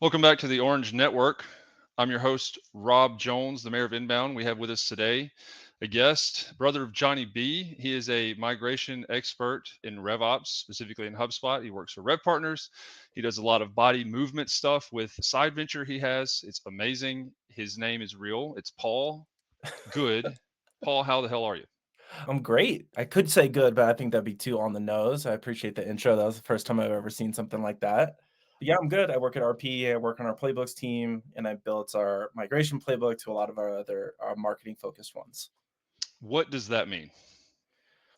Welcome back to the Orange Network. I'm your host, Rob Jones, the mayor of Inbound. We have with us today a guest, brother of Johnny B. He is a migration expert in RevOps, specifically in HubSpot. He works for RevPartners. He does a lot of body movement stuff with a side venture he has. It's amazing. His name is real. It's Paul Good. Paul, how the hell are you? I'm great. I could say good, but I think that'd be too on the nose. I appreciate the intro. That was the first time I've ever seen something like that. But yeah, I'm good. I work at RP. I work on our Playbooks team, and I built our migration playbook to a lot of our other marketing focused ones. What does that mean?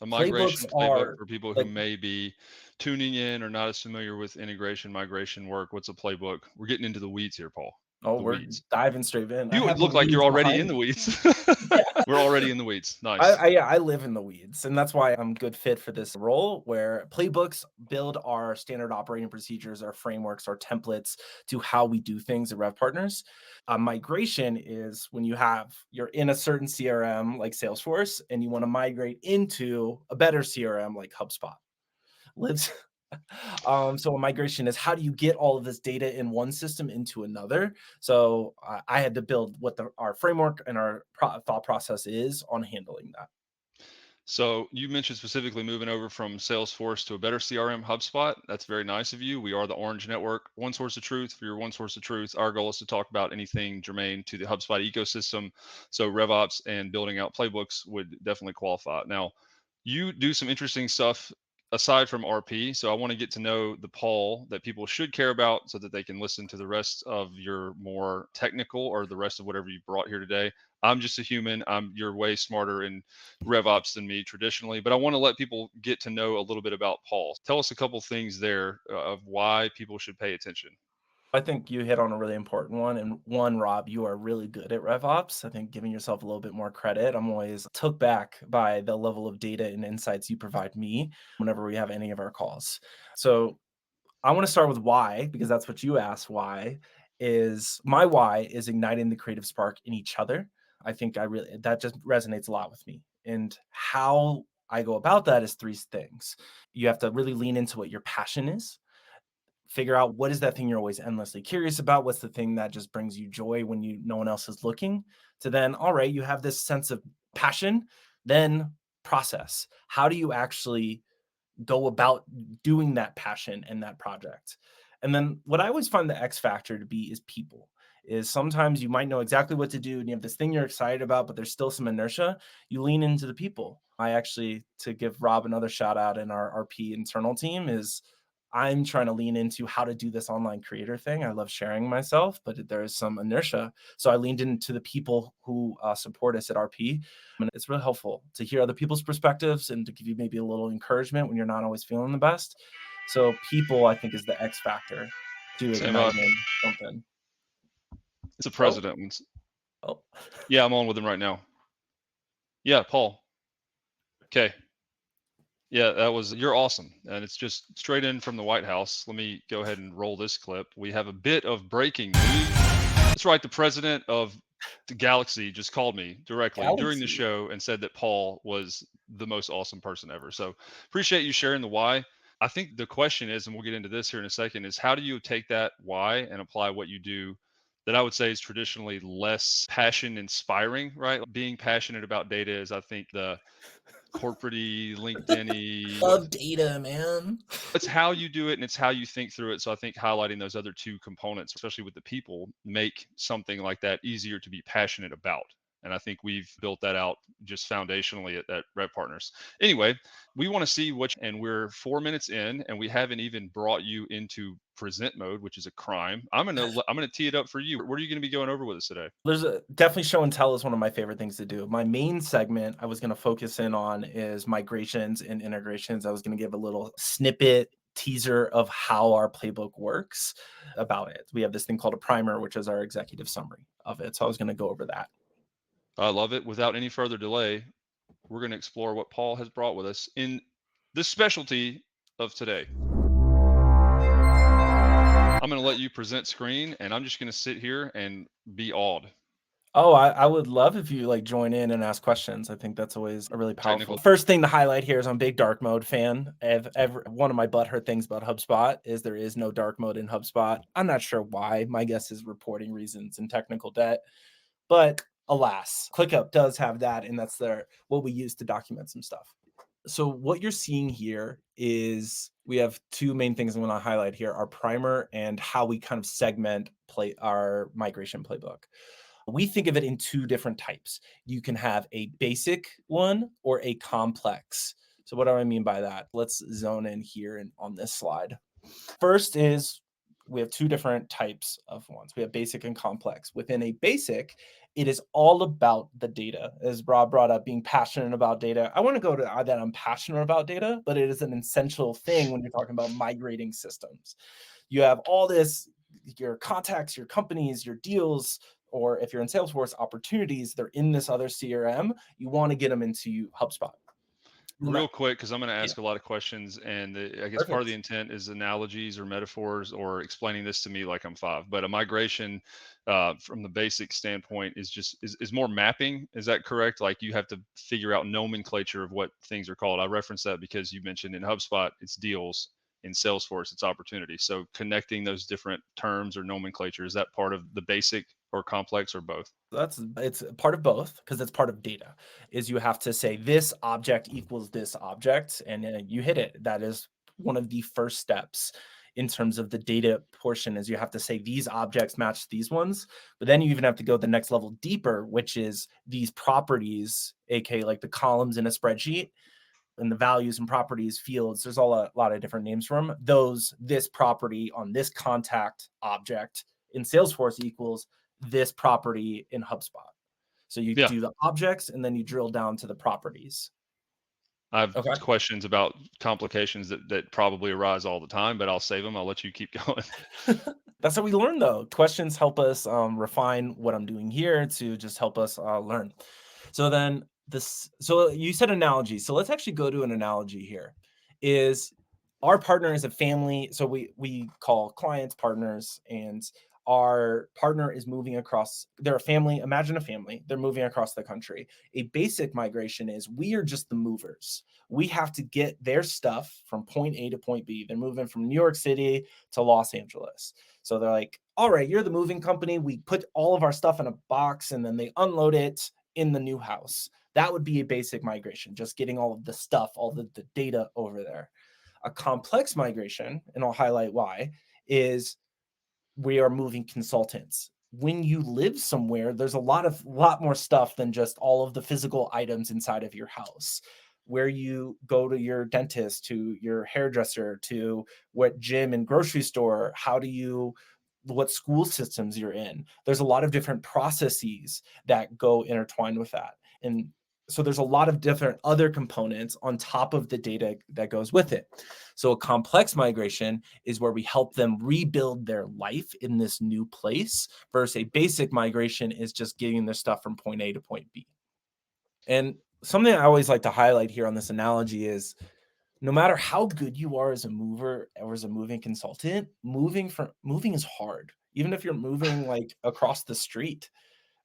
A Playbooks migration playbook are for people who like may be tuning in or not as familiar with integration migration work. What's a playbook? We're getting into the weeds here, Paul. oh, The we're weeds. diving straight in. I You have the look like you're weeds already behind in the me. weeds. Yeah. We're already in the weeds. I, Nice. I yeah, I live in the weeds, and that's why I'm good fit for this role. Where playbooks build our standard operating procedures, our frameworks, our templates to how we do things at RevPartners. Migration is when you're in a certain CRM like Salesforce, and you want to migrate into a better CRM like HubSpot. Let's so a migration is how do you get all of this data in one system into another? So I had to build what our framework and our thought process is on handling that. So you mentioned specifically moving over from Salesforce to a better CRM, HubSpot. That's very nice of you. We are the Orange Network, one source of truth for your one source of truth. Our goal is to talk about anything germane to the HubSpot ecosystem. So RevOps and building out playbooks would definitely qualify. Now, you do some interesting stuff aside from RP. So I want to get to know the Paul that people should care about so that they can listen to the rest of your more technical or the rest of whatever you brought here today. I'm just a human. You're way smarter in RevOps than me traditionally, but I want to let people get to know a little bit about Paul. Tell us a couple things there of why people should pay attention. I think you hit on a really important one. And one, Rob, you are really good at RevOps. I think giving yourself a little bit more credit. I'm always took back by the level of data and insights you provide me whenever we have any of our calls. So I want to start with why, because that's what you asked. Why is my why is igniting the creative spark in each other. I think I really that just resonates a lot with me. And how I go about that is three things. You have to really lean into what your passion is, figure out what is that thing you're always endlessly curious about, what's the thing that just brings you joy when no one else is looking, to then all right, you have this sense of passion, then process, how do you actually go about doing that passion and that project. And then what I always find the X factor to be is people. Is sometimes you might know exactly what to do and you have this thing you're excited about, but there's still some inertia. You lean into the people. I actually, to give Rob another shout out in our RP internal team, is I'm trying to lean into how to do this online creator thing. I love sharing myself, but there is some inertia. So I leaned into the people who support us at RP. And it's really helpful to hear other people's perspectives and to give you maybe a little encouragement when you're not always feeling the best. So people, I think, is the X factor to Same. igniting something. It's a Oh, president. oh. Yeah, I'm on with him right now. Yeah, Paul. Okay. Yeah, you're awesome. And it's just straight in from the White House. Let me go ahead and roll this clip. We have a bit of breaking news. That's right. The president of the galaxy just called me directly during the Galaxy. show and said that Paul was the most awesome person ever. So appreciate you sharing the why. I think the question is, and we'll get into this here in a second, is how do you take that why and apply what you do that I would say is traditionally less passion inspiring, right? Being passionate about data is, I think, the corporate LinkedIn. Love data, man. It's how you do it and it's how you think through it. So I think highlighting those other two components, especially with the people, make something like that easier to be passionate about. And I think we've built that out just foundationally at Red Partners. Anyway, we want to see and we're 4 minutes in, and we haven't even brought you into present mode, which is a crime. I'm gonna tee it up for you. What are you gonna be going over with us today? There's a definitely show and tell is one of my favorite things to do. My main segment I was going to focus in on is migrations and integrations. I was going to give a little snippet teaser of how our playbook works about it. We have this thing called a primer, which is our executive summary of it. So I was going to go over that. I love it. Without any further delay, we're going to explore what Paul has brought with us in the specialty of today. I'm going to let you present screen, and I'm just going to sit here and be awed. Oh, I would love if you like join in and ask questions. I think that's always a really powerful. Technical. First thing to highlight here is I'm a big dark mode fan. One of my butthurt things about HubSpot is there is no dark mode in HubSpot. I'm not sure why. My guess is reporting reasons and technical debt. But alas, ClickUp does have that, and that's their what we use to document some stuff. So what you're seeing here is we have two main things I want to highlight here: our primer and how we kind of segment play our migration playbook. We think of it in two different types. You can have a basic one or a complex. So what do I mean by that? Let's zone in here and on this slide. First is we have two different types of ones. We have basic and complex. Within a basic, it is all about the data. As Rob brought up, being passionate about data. I want to go to that I'm passionate about data, but it is an essential thing when you're talking about migrating systems. You have all this, your contacts, your companies, your deals, or if you're in Salesforce, opportunities, they're in this other CRM. You want to get them into HubSpot. No Real matter, quick, because I'm going to yeah, ask a lot of questions, and I guess part of the perfect. intent is analogies or metaphors or explaining this to me like I'm five. But a migration, from the basic standpoint, is just is more mapping. Is that correct? Like you have to figure out nomenclature of what things are called. I reference that because you mentioned in HubSpot it's deals, in Salesforce it's opportunities. So connecting those different terms or nomenclature, is that part of the basic or complex or both? That's it's part of both because it's part of data. Is you have to say this object equals this object, and you hit it. That is one of the first steps in terms of the data portion. Is you have to say these objects match these ones, but then you even have to go the next level deeper, which is these properties, aka like the columns in a spreadsheet and the values and properties fields. There's all a lot of different names for them. Those this property on this contact object in Salesforce equals this property in HubSpot. So you Yeah, do the objects and then you drill down to the properties. I have Okay. questions about complications that probably arise all the time, but I'll save them. I'll let you keep going. That's how we learn, though. Questions help us refine what I'm doing here to just help us learn. So then this, so you said analogy. So let's actually go to an analogy here. Is our partner is a family. So we call clients partners, and our partner is moving across. They're a family. Imagine a family. They're moving across the country. A basic migration is we are just the movers. We have to get their stuff from point A to point B. They're moving from New York City to Los Angeles. So they're like, all right, you're the moving company. We put all of our stuff in a box and then they unload it in the new house. That would be a basic migration, just getting all of the stuff, all the data over there. A complex migration, and I'll highlight why, is we are moving consultants. When you live somewhere, there's a lot more stuff than just all of the physical items inside of your house. Where you go to your dentist, to your hairdresser, to what gym and grocery store, what school systems you're in. There's a lot of different processes that go intertwined with that. And so there's a lot of different other components on top of the data that goes with it. So a complex migration is where we help them rebuild their life in this new place versus a basic migration is just getting their stuff from point A to point B. And something I always like to highlight here on this analogy is no matter how good you are as a mover or as a moving consultant, moving is hard. Even if you're moving like across the street,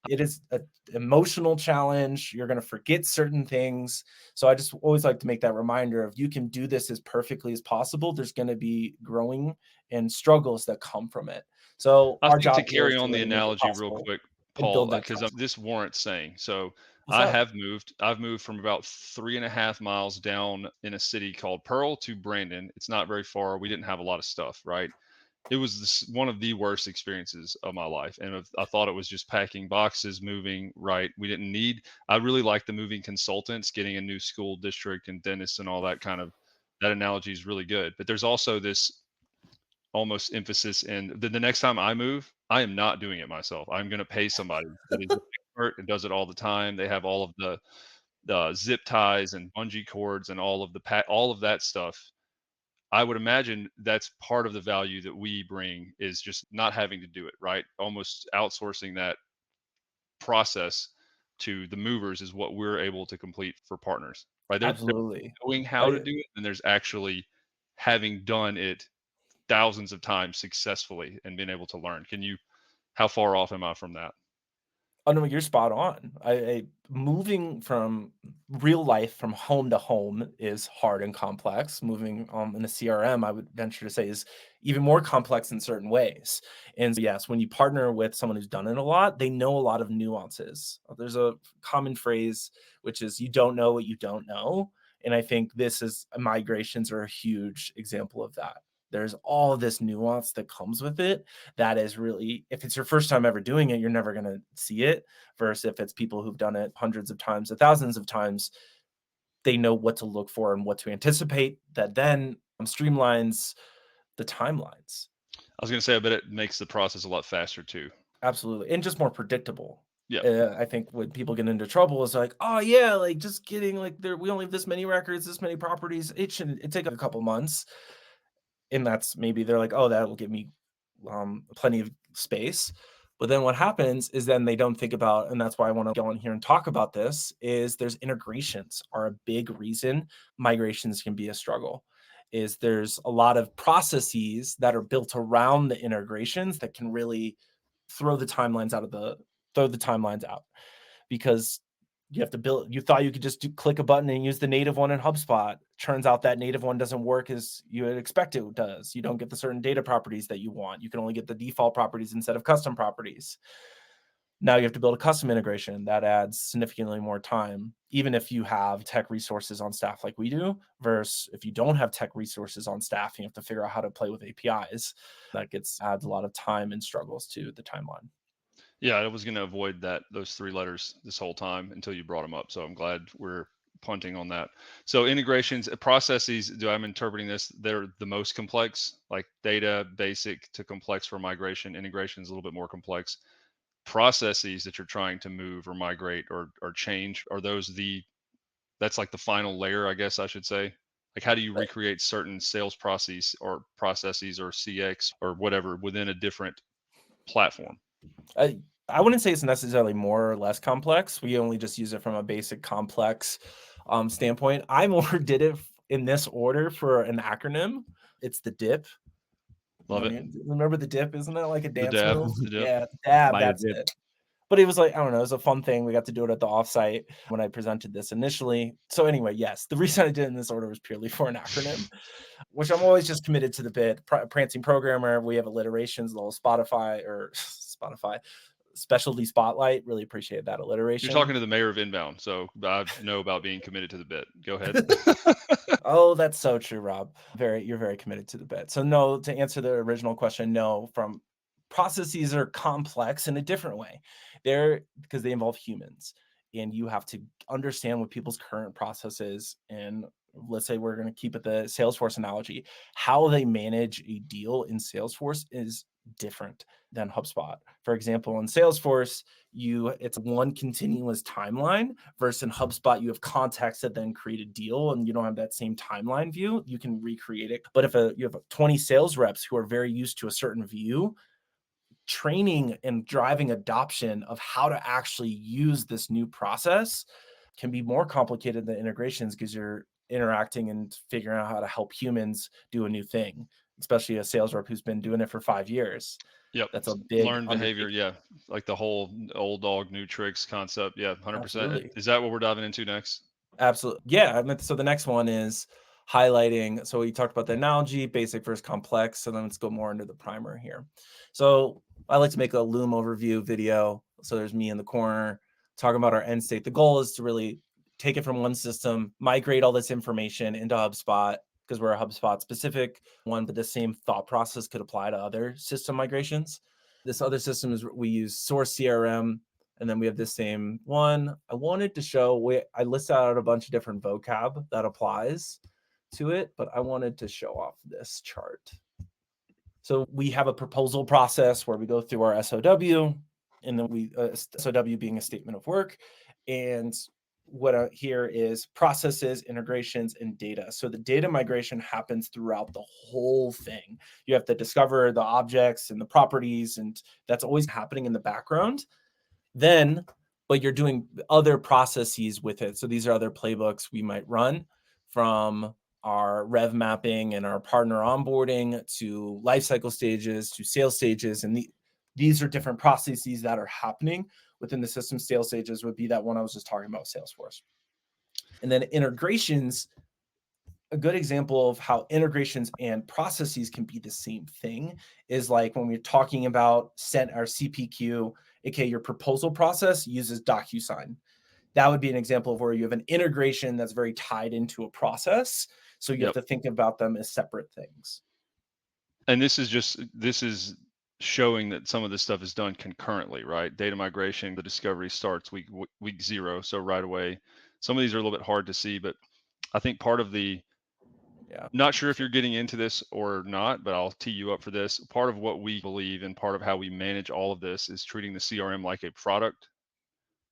it is an emotional challenge. You're going to forget certain things. So I just always like to make that reminder of you can do this as perfectly as possible. There's going to be growing and struggles that come from it. So I our think to job here is carry to on the really make it analogy real possible quick, and Paul, build that because trust. this warrants saying. So What's I up? have moved. I've moved from about 3.5 miles down in a city called Pearl to Brandon. It's not very far. We didn't have a lot of stuff, right? It was one of the worst experiences of my life. And I thought it was just packing boxes, moving, right? We didn't need, I really like the moving consultants, getting a new school district and dentists and all that kind of, that analogy is really good. But there's also this almost emphasis in the next time I move, I am not doing it myself. I'm going to pay somebody that is an expert and does it all the time. They have all of the zip ties and bungee cords and all of all of that stuff. I would imagine that's part of the value that we bring is just not having to do it, right? Almost outsourcing that process to the movers is what we're able to complete for partners, right? There's Absolutely. knowing how to I do it, and there's actually having done it thousands of times successfully and being able to learn. Can you How far off am I from that? Oh, no, you're spot on. I moving from real life from home to home is hard and complex. Moving in a CRM, I would venture to say, is even more complex in certain ways. And so, yes, when you partner with someone who's done it a lot, they know a lot of nuances. There's a common phrase which is "you don't know what you don't know," and I think this is migrations are a huge example of that. There's all this nuance that comes with it that is really, if it's your first time ever doing it, you're never going to see it, versus if it's people who've done it hundreds of times, thousands of times, they know what to look for and what to anticipate, that then streamlines the timelines. I was going to say, I bet it makes the process a lot faster too. Absolutely, and just more predictable. Yep. I think when people get into trouble is like, oh yeah, like just kidding, like there we only have this many records, this many properties, it should it take a couple months. And that's maybe they're like, "Oh, that will give me, plenty of space." But then what happens is then they don't think about, and that's why I wanna go on here and talk about this, is there's integrations are a big reason migrations can be a struggle. Is there's a lot of processes that are built around the integrations that can really throw the timelines out because you have to build, you thought you could just click a button and use the native one in HubSpot. Turns out that native one doesn't work as you would expect it does. You don't get the certain data properties that you want. You can only get the default properties instead of custom properties. Now you have to build a custom integration that adds significantly more time, even if you have tech resources on staff like we do, versus if you don't have tech resources on staff, you have to figure out how to play with APIs. That gets adds a lot of time and struggles to the timeline. Yeah, I was going to avoid those three letters this whole time until you brought them up. So I'm glad we're punting on that. So integrations, processes, do I'm interpreting this? They're the most complex, like data basic to complex for migration. Integration is a little bit more complex. Processes that you're trying to move or migrate or change, are those that's like the final layer, I guess I should say? Like how do you recreate certain sales processes or CX or whatever within a different platform? I wouldn't say it's necessarily more or less complex. We only just use it from a basic complex standpoint. I more did it in this order for an acronym. It's the DIP. Love I it. mean, remember the dip? Isn't that like a The dance dab, move? the dip. Yeah, dab, Buy the that's dip. it. But it was like, I don't know, it was a fun thing. We got to do it at the offsite when I presented this initially. So anyway, yes, the reason I did it in this order was purely for an acronym, which I'm always just committed to the bit. Prancing programmer, we have alliterations, the little Spotify or Spotify specialty spotlight. Really appreciate that You're alliteration. talking to the mayor of inbound, so I know about being committed to the bit. Go ahead. Oh, that's so true, Rob. You're very committed to the bit. So no, to answer the original question, no, from processes are complex in a different way. They're because they involve humans and you have to understand what people's current process is. And let's say we're going to keep it the Salesforce analogy. How they manage a deal in Salesforce is different than HubSpot. For example, in Salesforce, it's one continuous timeline versus in HubSpot, you have context that then create a deal and you don't have that same timeline view. You can recreate it. But if you have 20 sales reps who are very used to a certain view, training and driving adoption of how to actually use this new process can be more complicated than integrations because you're interacting and figuring out how to help humans do a new thing, especially a sales rep who's been doing it for 5 years. Yep. That's a big Learned behavior. undertaking. Yeah. Like the whole old dog, new tricks concept. Yeah. 100%. Absolutely. Is that what we're diving into next? Absolutely. Yeah. I mean, so the next one is highlighting. So we talked about the analogy, basic versus complex. So then let's go more into the primer here. So I like to make a Loom overview video. So there's me in the corner talking about our end state. The goal is to really take it from one system, migrate all this information into HubSpot because we're a HubSpot specific one, but the same thought process could apply to other system migrations. This other system is we use Source CRM, and then we have this same one. I wanted to show, I listed out a bunch of different vocab that applies to it, but I wanted to show off this chart. So we have a proposal process where we go through our SOW, and then SOW being a statement of work. And what here is processes, integrations, and data. So the data migration happens throughout the whole thing. You have to discover the objects and the properties, and that's always happening in the background. Then, but you're doing other processes with it. So these are other playbooks we might run from our rev mapping and our partner onboarding to lifecycle stages to sales stages. And these are different processes that are happening within the system. Sales stages would be that one I was just talking about, Salesforce. And then integrations, a good example of how integrations and processes can be the same thing is like when we're talking about sent our CPQ, aka your proposal process uses DocuSign. That would be an example of where you have an integration that's very tied into a process. So you have Yep. to think about them as separate things. And this is showing that some of this stuff is done concurrently, right? Data migration, the discovery starts week 0, so right away. Some of these are a little bit hard to see, but I think part of the Yeah. not sure if you're getting into this or not, but I'll tee you up for this. Part of what we believe and part of how we manage all of this is treating the CRM like a product,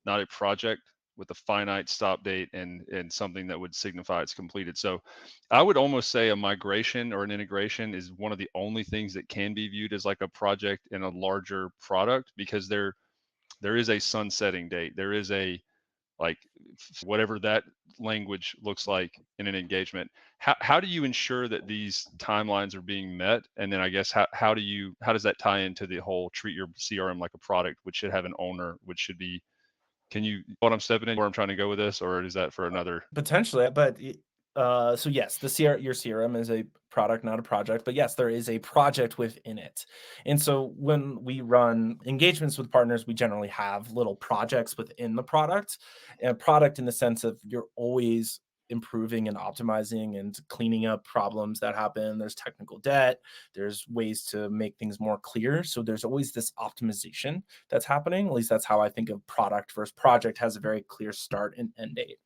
not a project with a finite stop date and something that would signify it's completed. So I would almost say a migration or an integration is one of the only things that can be viewed as like a project in a larger product because there is a sunsetting date. There is a like whatever that language looks like in an engagement. How do you ensure that these timelines are being met? And then I guess how does that tie into the whole treat your CRM like a product, which should have an owner, which should be can you what I'm stepping in where I'm trying to go with this, or is that for another? Potentially, but so yes, your CRM is a product, not a project. But yes, there is a project within it. And so when we run engagements with partners, we generally have little projects within the product. And product in the sense of you're always improving and optimizing and cleaning up problems that happen. There's technical debt, there's ways to make things more clear. So there's always this optimization that's happening. At least that's how I think of product versus project has a very clear start and end date.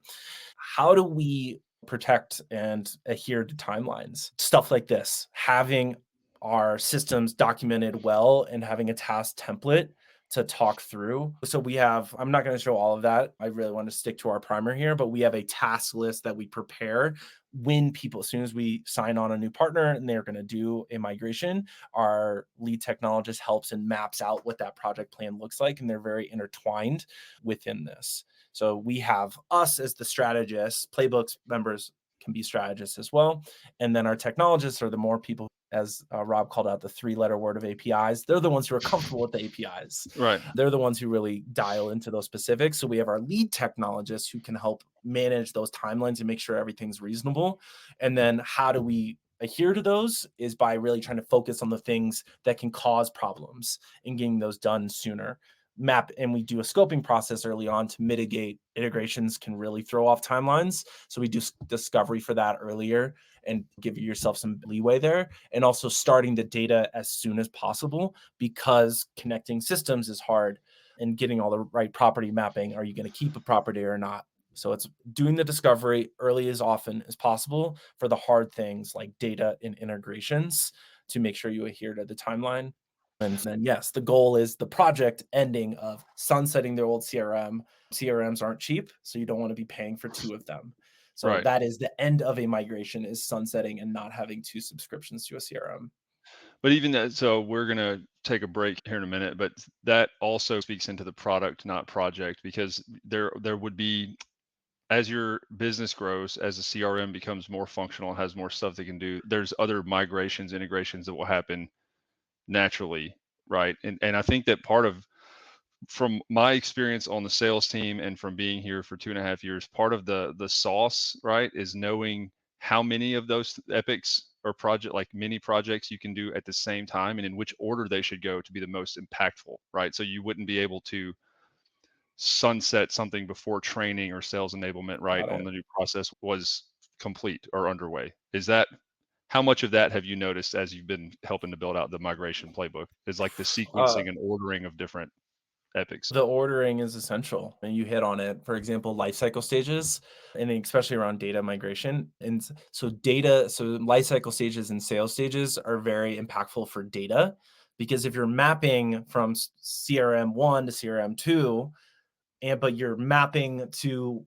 How do we protect and adhere to timelines? Stuff like this, having our systems documented well and having a task template to talk through. So we have, I'm not going to show all of that. I really want to stick to our primer here, but we have a task list that we prepare when people, as soon as we sign on a new partner and they're going to do a migration, our lead technologist helps and maps out what that project plan looks like. And they're very intertwined within this. So we have us as the strategists, Playbooks members can be strategists as well. And then our technologists are the more people, as Rob called out, the 3-letter word of APIs. They're the ones who are comfortable with the APIs. Right. They're the ones who really dial into those specifics. So we have our lead technologists who can help manage those timelines and make sure everything's reasonable. And then how do we adhere to those is by really trying to focus on the things that can cause problems and getting those done sooner. And we do a scoping process early on to mitigate integrations can really throw off timelines. So we do discovery for that earlier and give yourself some leeway there. And also starting the data as soon as possible because connecting systems is hard and getting all the right property mapping. Are you going to keep a property or not? So it's doing the discovery early as often as possible for the hard things like data and integrations to make sure you adhere to the timeline. And then, yes, the goal is the project ending of sunsetting their old CRM. CRMs aren't cheap, so you don't want to be paying for 2 of them. So Right. that is the end of a migration is sunsetting and not having 2 subscriptions to a CRM. But even that, so we're gonna take a break here in a minute, but that also speaks into the product, not project, because there would be as your business grows, as the CRM becomes more functional and has more stuff they can do, there's other migrations, integrations that will happen naturally, right? And I think that part of from my experience on the sales team and from being here for 2.5 years, part of the sauce, right, is knowing how many of those epics or project like mini projects you can do at the same time and in which order they should go to be the most impactful, right? So you wouldn't be able to sunset something before training or sales enablement, right, Got on it. the new process was complete or underway. Is that how much of that have you noticed as you've been helping to build out the migration playbook? Is like the Uh, sequencing and ordering of different epics. the ordering is essential, and you hit on it. For example, life cycle stages, and especially around data migration. And so life cycle stages and sales stages are very impactful for data because if you're mapping from CRM one to CRM two, but you're mapping to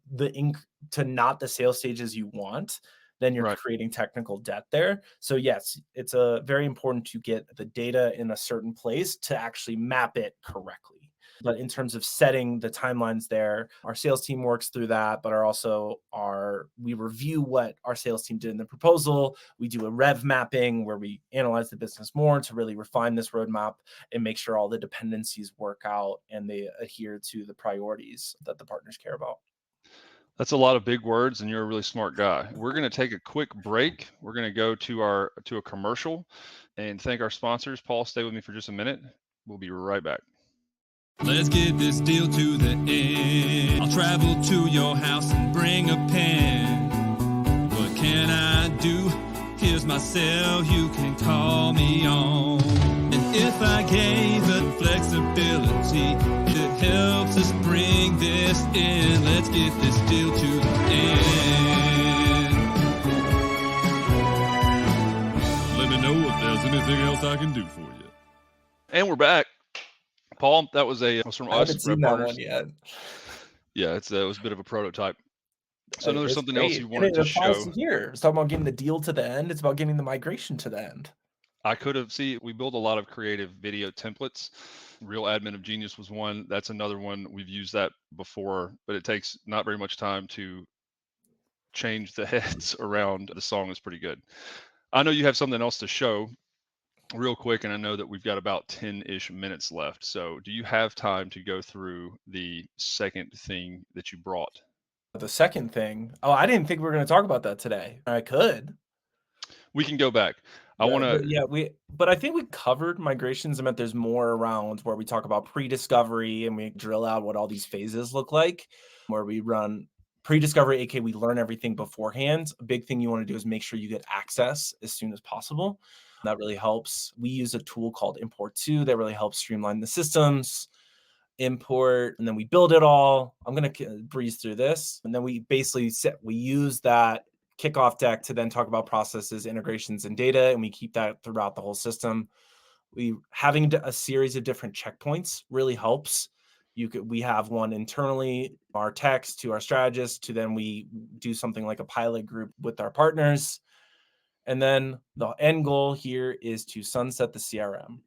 not the sales stages you want, then you're Right. creating technical debt there. So yes, it's a very important to get the data in a certain place to actually map it correctly. But in terms of setting the timelines there, our sales team works through that, but are also our we review what our sales team did in the proposal. We do a rev mapping where we analyze the business more to really refine this roadmap and make sure all the dependencies work out and they adhere to the priorities that the partners care about. That's a lot of big words, and you're a really smart guy. We're going to take a quick break. We're going to go to a commercial and thank our sponsors. Paul, stay with me for just a minute. We'll be right back. Let's get this deal to the end. I'll travel to your house and bring a pen. What can I do? Here's my cell, you can call me on. And if I gave it flexibility that helps us bring this in, let's get this deal to the end. Let me know if there's anything else I can do for you. And we're back. Paul, that was from I us, haven't seen that RevPartners. one yet. Yeah, it was a bit of a prototype. So I know there's It's something else great. you And wanted it to applies show. to here. It's talking about getting the deal to the end. It's about getting the migration to the end. I could have we build a lot of creative video templates. Real Admin of Genius was one. That's another one. We've used that before, but it takes not very much time to change the heads around. The song is pretty good. I know you have something else to show real quick, and I know that we've got about 10-ish minutes left. So do you have time to go through the second thing that you brought? The second thing, oh, I didn't think we were going to talk about that today. I could. We can go back. I want to. But I think we covered migrations. I meant there's more around where we talk about pre-discovery and we drill out what all these phases look like, where we run pre-discovery, aka we learn everything beforehand. A big thing you want to do is make sure you get access as soon as possible. That really helps. We use a tool called Import2 that really helps streamline the systems. Import, and then we build it all. I'm going to breeze through this. And then we basically we use that kickoff deck to then talk about processes, integrations, and data, and we keep that throughout the whole system. We having a series of different checkpoints really helps. We have one internally, our techs to our strategists, to then we do something like a pilot group with our partners. And then the end goal here is to sunset the CRM.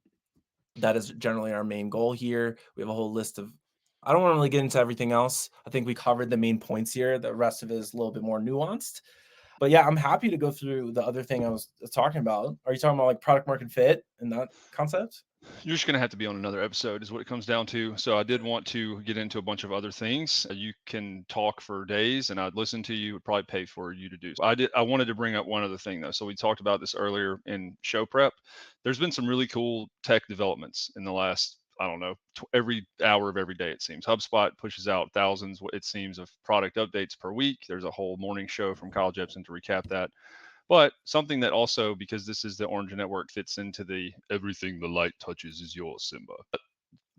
That is generally our main goal here. We have a whole list of, I don't want to really get into everything else. I think we covered the main points here. The rest of it is a little bit more nuanced. But yeah, I'm happy to go through the other thing I was talking about. Are you talking about like product market fit and that concept? You're just going to have to be on another episode, is what it comes down to. So I did want to get into a bunch of other things. You can talk for days, and I'd listen to you. It would probably pay for you to do. So I wanted to bring up one other thing though. So we talked about this earlier in show prep. There's been some really cool tech developments in the last, I don't know, every hour of every day, it seems. HubSpot pushes out thousands, it seems, of product updates per week. There's a whole morning show from Kyle Jepson to recap that. But something that also, because this is the Orange Network, fits into the everything the light touches is yours, Simba.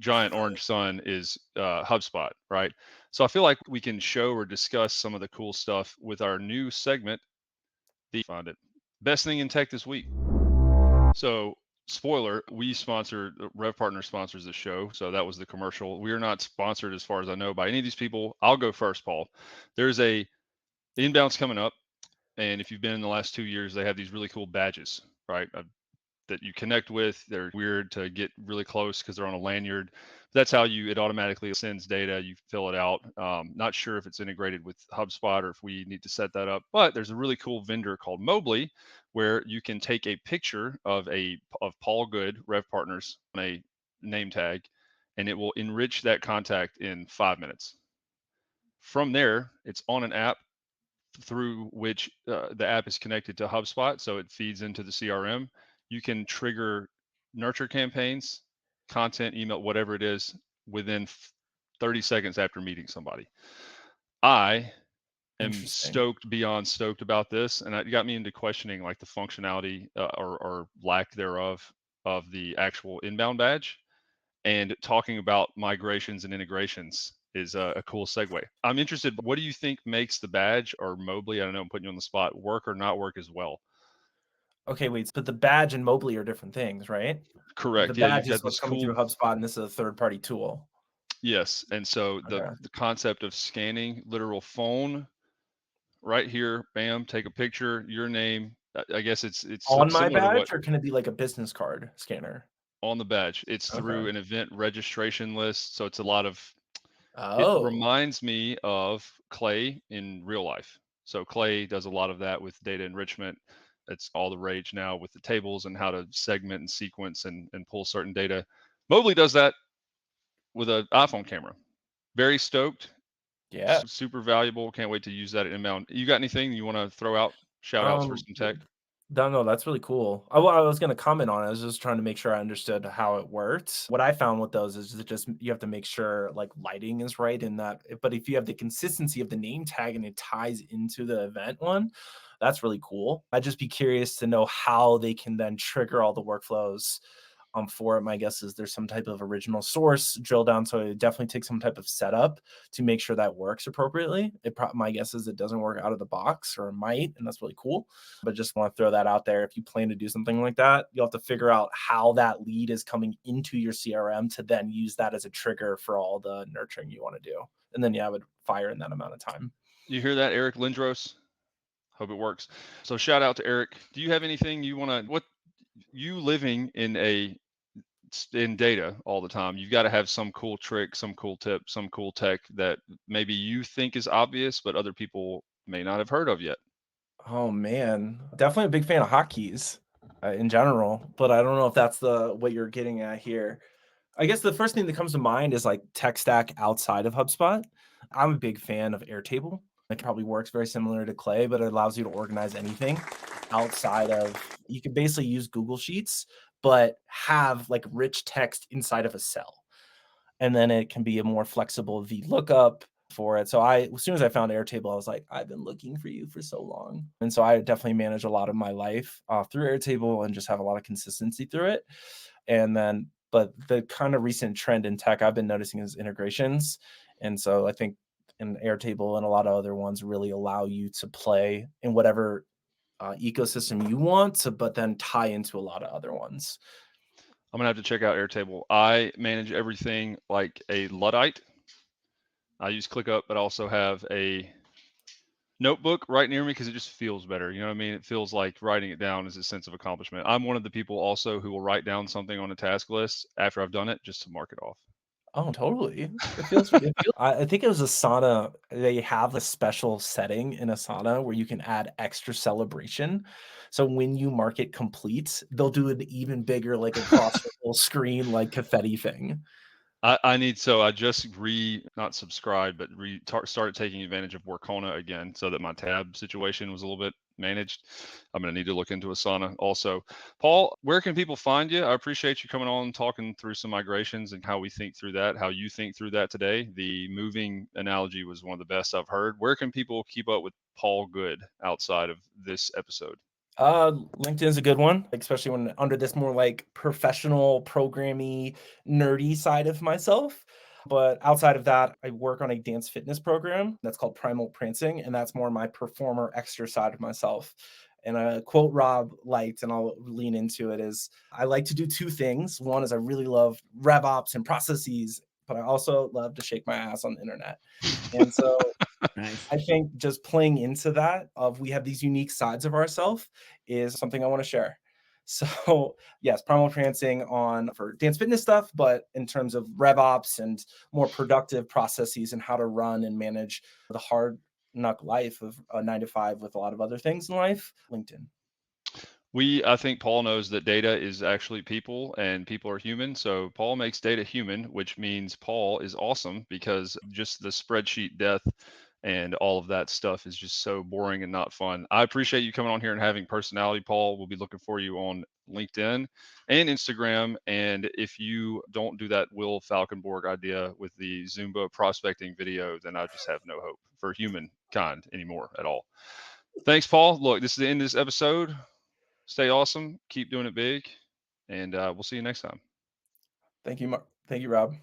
Giant orange sun is HubSpot, right? So I feel like we can show or discuss some of the cool stuff with our new segment. Find it. Best thing in tech this week. So spoiler, we sponsor, RevPartners sponsors the show. So that was the commercial. We are not sponsored, as far as I know, by any of these people. I'll go first, Paul. There's a inbounds coming up. And if you've been in the last 2 years, they have these really cool badges, right? That you connect with. They're weird to get really close because they're on a lanyard. That's how it automatically sends data. You fill it out. Not sure if it's integrated with HubSpot or if we need to set that up. But there's a really cool vendor called Mobley where you can take a picture of Paul Good, RevPartners, on a name tag, and it will enrich that contact in 5 minutes. From there, it's on an app through which the app is connected to HubSpot, so it feeds into the CRM. You can trigger nurture campaigns, content, email, whatever it is, within 30 seconds after meeting somebody. I am stoked beyond stoked about this, and it got me into questioning like the functionality or lack thereof of the actual inbound badge, and talking about migrations and integrations is a cool segue. I'm interested, what do you think makes the badge or Mobley, I don't know, I'm putting you on the spot, work or not work as well? Okay, wait, but the badge and Mobley are different things, right? The Correct. Yeah, badge you've is got what's this coming through cool, HubSpot, and this is a third-party tool. yes. And so the Okay. concept of scanning literal phone right here, bam, take a picture, your name. I guess it's On my similar to what badge, or can it be like a business card scanner? on the badge. It's Okay. through an event registration list, so it's a lot of. It Oh, reminds me of Clay in real life. So Clay does a lot of that with data enrichment. It's all the rage now with the tables and how to segment and sequence and pull certain data. Mobley does that with an iPhone camera. Very stoked, yeah. super valuable. Can't wait to use that at inbound. You got anything you want to throw out? Shout outs for Um, some tech? no, that's really cool. I was gonna comment on it. I was just trying to make sure I understood how it worked. What I found with those is that just you have to make sure like lighting is right in that. But if you have the consistency of the name tag and it ties into the event one, that's really cool. I'd just be curious to know how they can then trigger all the workflows for it. My guess is there's some type of original source drill down. So it definitely takes some type of setup to make sure that works appropriately. My guess is it doesn't work out of the box, or it might, and that's really cool. But just want to throw that out there. If you plan to do something like that, you'll have to figure out how that lead is coming into your CRM to then use that as a trigger for all the nurturing you want to do. And then, yeah, I would fire in that amount of time. You hear that, Eric Lindros? Hope it works. So shout out to Eric. Do you have anything you want to? What you living in data all the time? You've got to have some cool trick, some cool tip, some cool tech that maybe you think is obvious, but other people may not have heard of yet. Oh man, definitely a big fan of hotkeys in general, but I don't know if that's the what you're getting at here. I guess the first thing that comes to mind is like tech stack outside of HubSpot. I'm a big fan of Airtable. It probably works very similar to Clay, but it allows you to organize anything outside of, you can basically use Google Sheets, but have like rich text inside of a cell. And then it can be a more flexible VLOOKUP for it. So as soon as I found Airtable, I was like, I've been looking for you for so long. And so I definitely manage a lot of my life through Airtable and just have a lot of consistency through it. And then, but the kind of recent trend in tech I've been noticing is integrations. And so I think in Airtable and a lot of other ones really allow you to play in whatever ecosystem you want to, but then tie into a lot of other ones. I'm gonna have to check out Airtable. I manage everything like a Luddite. I use ClickUp, but also have a notebook right near me because it just feels better. You know what I mean? It feels like writing it down is a sense of accomplishment. I'm one of the people also who will write down something on a task list after I've done it just to mark it off. Oh, totally. I think it was Asana. They have a special setting in Asana where you can add extra celebration. So when you mark it complete, they'll do an even bigger, like across the whole screen, like confetti thing. I need so I just not subscribed, but started taking advantage of Workona again, so that my tab situation was a little bit managed. I'm going to need to look into Asana also. Paul, where can people find you? I appreciate you coming on, talking through some migrations and how we think through that, how you think through that today. The moving analogy was one of the best I've heard. Where can people keep up with Paul Good outside of this episode? LinkedIn is a good one, especially when under this more like professional, programmy, nerdy side of myself. But outside of that, I work on a dance fitness program that's called Primal Prancing, and that's more my performer extra side of myself. And a quote Rob liked, and I'll lean into it, is I like to do two things. One is I really love RevOps and processes, but I also love to shake my ass on the internet. And so Nice. I think just playing into that of we have these unique sides of ourselves is something I want to share. So yes, primal prancing on for dance fitness stuff, but in terms of RevOps and more productive processes and how to run and manage the hard knock life of a 9 to 5 with a lot of other things in life, LinkedIn. I think Paul knows that data is actually people and people are human. So Paul makes data human, which means Paul is awesome because just the spreadsheet death and all of that stuff is just so boring and not fun. I appreciate you coming on here and having personality, Paul. We'll be looking for you on LinkedIn and Instagram. And if you don't do that Will Falkenborg idea with the Zumba prospecting video, then I just have no hope for humankind anymore at all. Thanks, Paul. Look, this is the end of this episode. Stay awesome. Keep doing it big. And we'll see you next time. Thank you, Rob.